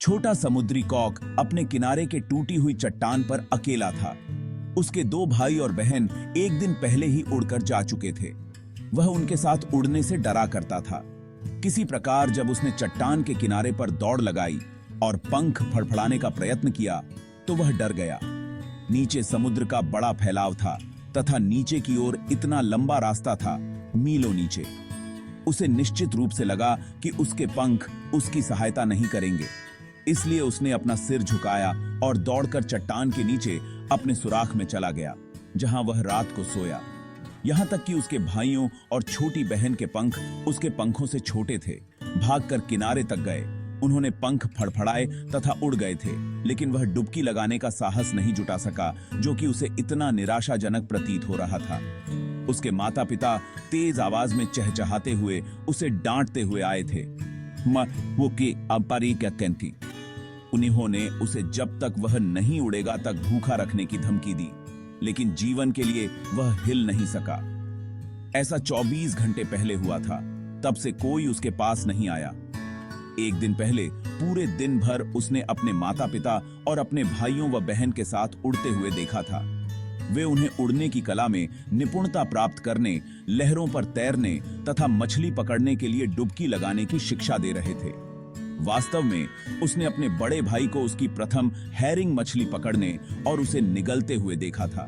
छोटा समुद्री कॉक अपने किनारे के टूटी हुई चट्टान पर अकेला था। उसके दो भाई और बहन एक दिन पहले ही उड़कर जा चुके थे। वह उनके साथ उड़ने से डरा करता था। किसी प्रकार जब उसने चट्टान के किनारे पर दौड़ लगाई और पंख फड़फड़ाने का प्रयत्न किया तो वह डर गया। नीचे समुद्र का बड़ा फैलाव था तथा नीचे की ओर इतना लंबा रास्ता था, मीलों नीचे। उसे निश्चित रूप से लगा कि उसके पंख उसकी सहायता नहीं करेंगे, इसलिए उसने अपना सिर झुकाया और दौड़कर चट्टान के नीचे अपने सुराख में चला गया, जहां वह रात को सोया। यहां तक कि उसके भाइयों और छोटी बहन के पंख उसके पंखों से छोटे थे। भागकर किनारे तक गए। उन्होंने पंख फड़फड़ाए तथा उड़ गए थे, लेकिन वह डुबकी लगाने का साहस नहीं जुटा सका, जो कि उसे इतना निराशाजनक प्रतीत हो रहा था। उसके माता पिता तेज आवाज में चहचहाते हुए उसे डांटते हुए आए थे। वो की अपारी क्या कहती। उन्होंने उसे जब तक वह नहीं उड़ेगा तक भूखा रखने की धमकी दी, लेकिन जीवन के लिए वह हिल नहीं सका। ऐसा 24 घंटे पहले हुआ था। तब से कोई उसके पास नहीं आया। एक दिन पहले पूरे दिन भर उसने अपने माता पिता और अपने भाइयों व बहन के साथ उड़ते हुए देखा था। वे उन्हें उड़ने की कला में निपुणता प्राप्त करने, लहरों पर तैरने तथा मछली पकड़ने के लिए डुबकी लगाने की शिक्षा दे रहे थे। वास्तव में उसने अपने बड़े भाई को उसकी प्रथम हैरिंग मछली पकड़ने और उसे निगलते हुए देखा था।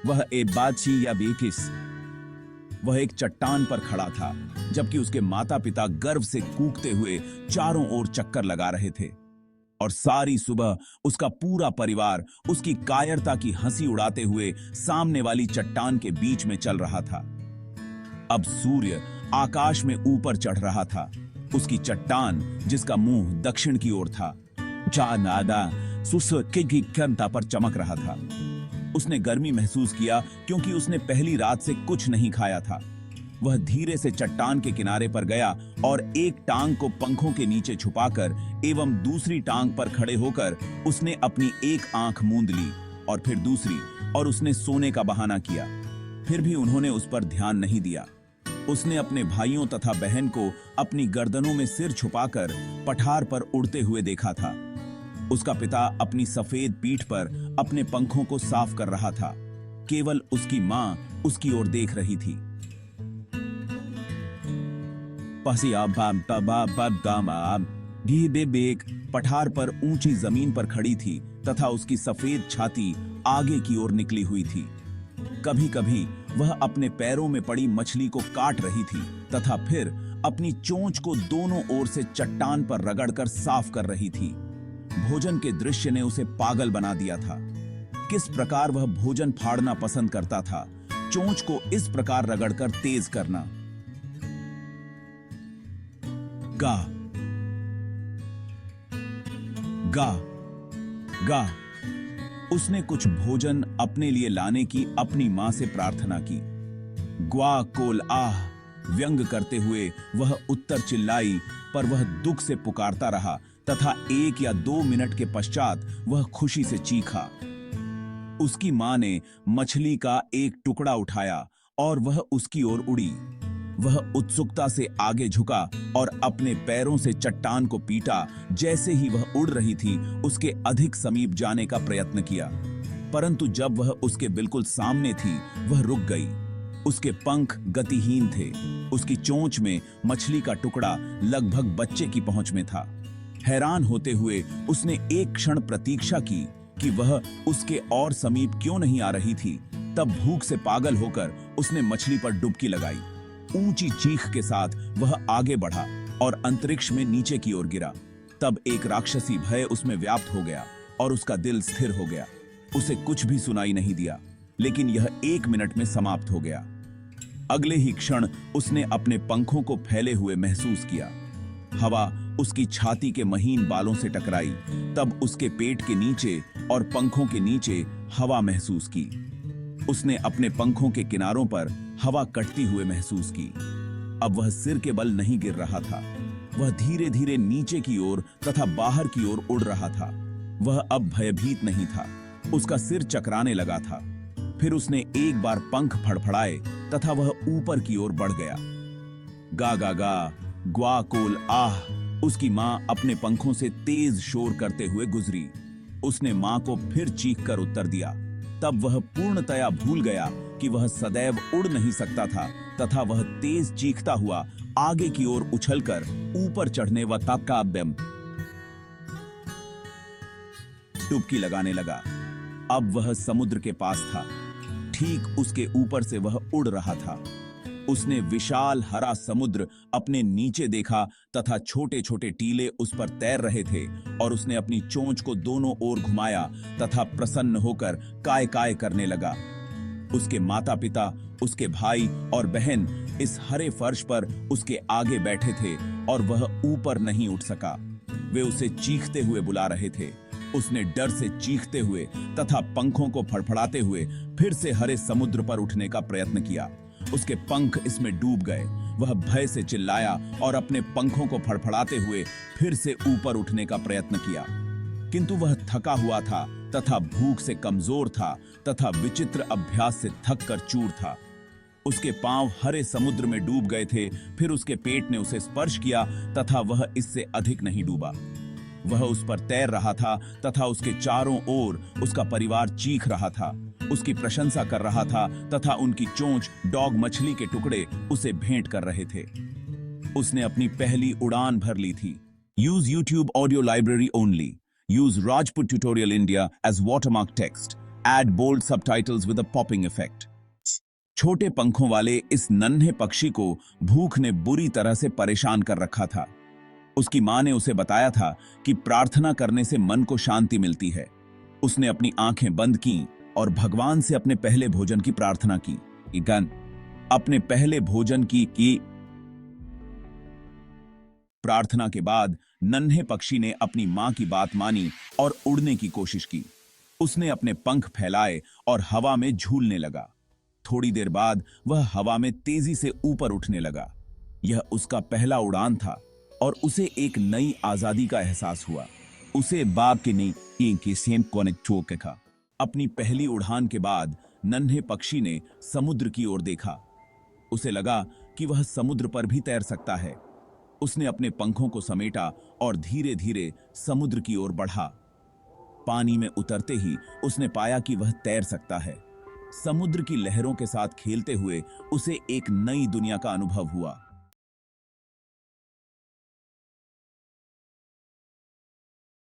वह एक बादशी या बेकिस। वह एक चट्टान पर खड़ा था, जबकि उसके माता पिता गर्व से कूकते हुए चारों ओर चक्कर लगा रहे थे, और सारी सुबह उसका पूरा परिवार उसकी कायरता की हंसी उड़ाते हुए सामने वाली चट्टान के बीच में चल रहा था। अब सूर्य आकाश में ऊपर चढ़ रहा था। उसकी चट्टान, जिसका मुंह दक्षिण की ओर था, पर चमक रहा था। उसने गर्मी महसूस किया क्योंकि उसने पहली रात से कुछ नहीं खाया था। वह धीरे से चट्टान के किनारे पर गया और एक टांग को पंखों के नीचे छुपाकर एवं दूसरी टांग पर खड़े होकर उसने अपनी एक आंख मूंद ली और फिर दूसरी, और उसने सोने का बहाना किया। फिर भी उन्होंने उस पर ध्यान नहीं दिया। उसने अपने भाइयों तथा बहन को अपनी गर्दनों में सिर छुपाकर पठार पर उड़ते हुए देखा था। उसका पिता अपनी सफेद पीठ पर अपने पंखों को साफ कर रहा था। केवल उसकी मां उसकी ओर देख रही थी। पठार पर ऊंची जमीन पर खड़ी थी तथा उसकी सफेद छाती आगे की ओर निकली हुई थी। कभी कभी वह अपने पैरों में पड़ी मछली को काट रही थी तथा फिर अपनी चोंच को दोनों ओर से चट्टान पर रगड़कर साफ कर रही थी। भोजन के दृश्य ने उसे पागल बना दिया था। किस प्रकार वह भोजन फाड़ना पसंद करता था, चोंच को इस प्रकार रगड़कर तेज करना। गा गा गा। उसने कुछ भोजन अपने लिए लाने की अपनी मां से प्रार्थना की। ग्वा कोल आह व्यंग करते हुए वह उत्तर चिल्लाई, पर वह दुख से पुकारता रहा तथा 1 या 2 मिनट के पश्चात वह खुशी से चीखा। उसकी मां ने मछली का एक टुकड़ा उठाया और वह उसकी ओर उड़ी। वह उत्सुकता से आगे झुका और अपने पैरों से चट्टान को पीटा। जैसे ही वह उड़ रही थी, उसके अधिक समीप जाने का प्रयत्न किया, परंतु जब वह उसके बिल्कुल सामने थी, वह रुक गई। उसके पंख गतिहीन थे। उसकी चोंच में मछली का टुकड़ा लगभग बच्चे की पहुंच में था। हैरान होते हुए उसने एक क्षण प्रतीक्षा की कि वह उसके और समीप क्यों नहीं आ रही थी। तब भूख से पागल होकर उसने मछली पर डुबकी लगाई। ऊंची चीख के साथ वह आगे बढ़ा और अंतरिक्ष में नीचे की ओर गिरा। तब एक राक्षसी भय उसमें व्याप्त हो गया और उसका दिल स्थिर हो गया। उसे कुछ भी सुनाई नहीं दिया, लेकिन यह 1 मिनट में समाप्त हो गया। अगले ही क्षण उसने अपने पंखों को फैले हुए महसूस किया। हवा उसकी छाती के महीन बालों से टकराई। तब उसके पेट के नीचे और पंखों के नीचे हवा महसूस की। उसने अपने पंखों के किनारों पर हवा कटती हुए महसूस की। अब वह सिर के बल नहीं गिर रहा था। वह धीरे धीरे नीचे की ओर तथा बाहर की ओर उड़ रहा था। वह अब भयभीत नहीं था। उसका सिर चकराने लगा था। फिर उसने एक बार पंख फड़फड़ाए तथा वह ऊपर की ओर बढ़ गया। गा गा गा, ग्वा कोल आह उसकी मां अपने पंखों से तेज शोर करते हुए गुजरी। उसने मां को फिर चीख कर उत्तर दिया। तब वह पूर्णतया भूल गया कि वह सदैव उड़ नहीं सकता था तथा वह तेज चीखता हुआ आगे की ओर उछलकर ऊपर चढ़ने व ताकाब्यम डुबकी लगाने लगा। अब वह समुद्र के पास था। ठीक उसके ऊपर से वह उड़ रहा था। उसने विशाल हरा समुद्र अपने नीचे देखा तथा छोटे छोटे टीले उस पर तैर रहे थे और उसने अपनी चोंच को दोनों ओर घुमाया तथा प्रसन्न होकर काय काय करने लगा। उसके माता पिता, उसके भाई और बहन इस हरे फर्श पर उसके आगे बैठे थे और वह ऊपर नहीं उठ सका। वे उसे चीखते हुए बुला रहे थे। उसने डर से चीखते हुए तथा पंखों को फड़फड़ाते हुए फिर से हरे समुद्र पर उठने का प्रयत्न किया। उसके पंख इसमें डूब गए। वह भय से चिल्लाया और अपने पंखों को फड़फड़ाते हुए फिर से ऊपर उठने का प्रयत्न किया, किंतु वह थका हुआ था तथा भूख से कमजोर था तथा विचित्र अभ्यास से थक कर चूर था। उसके पांव हरे समुद्र में डूब गए थे। फिर उसके पेट ने उसे स्पर्श किया तथा वह इससे अधिक नहीं डूबा। वह उस पर तैर रहा था तथा उसके चारों ओर उसका परिवार चीख रहा था, उसकी प्रशंसा कर रहा था तथा उनकी चोंच डॉग मछली के टुकड़े उसे भेंट कर रहे थे। उसने अपनी पहली उड़ान भर ली थी। Use YouTube audio library only. Use Rajput Tutorial India as watermark text. Add bold subtitles with a popping effect. छोटे पंखों वाले इस नन्हे पक्षी को भूख ने बुरी तरह से परेशान कर रखा था। उसकी मां ने उसे बताया था कि प्रार्थना करने से मन को शांति मिलती है। उसने अपनी आंखें बंद की और भगवान से अपने पहले भोजन की प्रार्थना की। अपने पहले भोजन की प्रार्थना के बाद नन्हे पक्षी ने अपनी मां की बात मानी और उड़ने की कोशिश की। उसने अपने पंख फैलाए और हवा में झूलने लगा। थोड़ी देर बाद वह हवा में तेजी से ऊपर उठने लगा। यह उसका पहला उड़ान था और उसे एक नई आजादी का एहसास हुआ। उसे बाग के नई के सेम कोने चौका। अपनी पहली उड़ान के बाद नन्हे पक्षी ने समुद्र की ओर देखा। उसे लगा कि वह समुद्र पर भी तैर सकता है। उसने अपने पंखों को समेटा और धीरे धीरे समुद्र की ओर बढ़ा। पानी में उतरते ही उसने पाया कि वह तैर सकता है। समुद्र की लहरों के साथ खेलते हुए उसे एक नई दुनिया का अनुभव हुआ।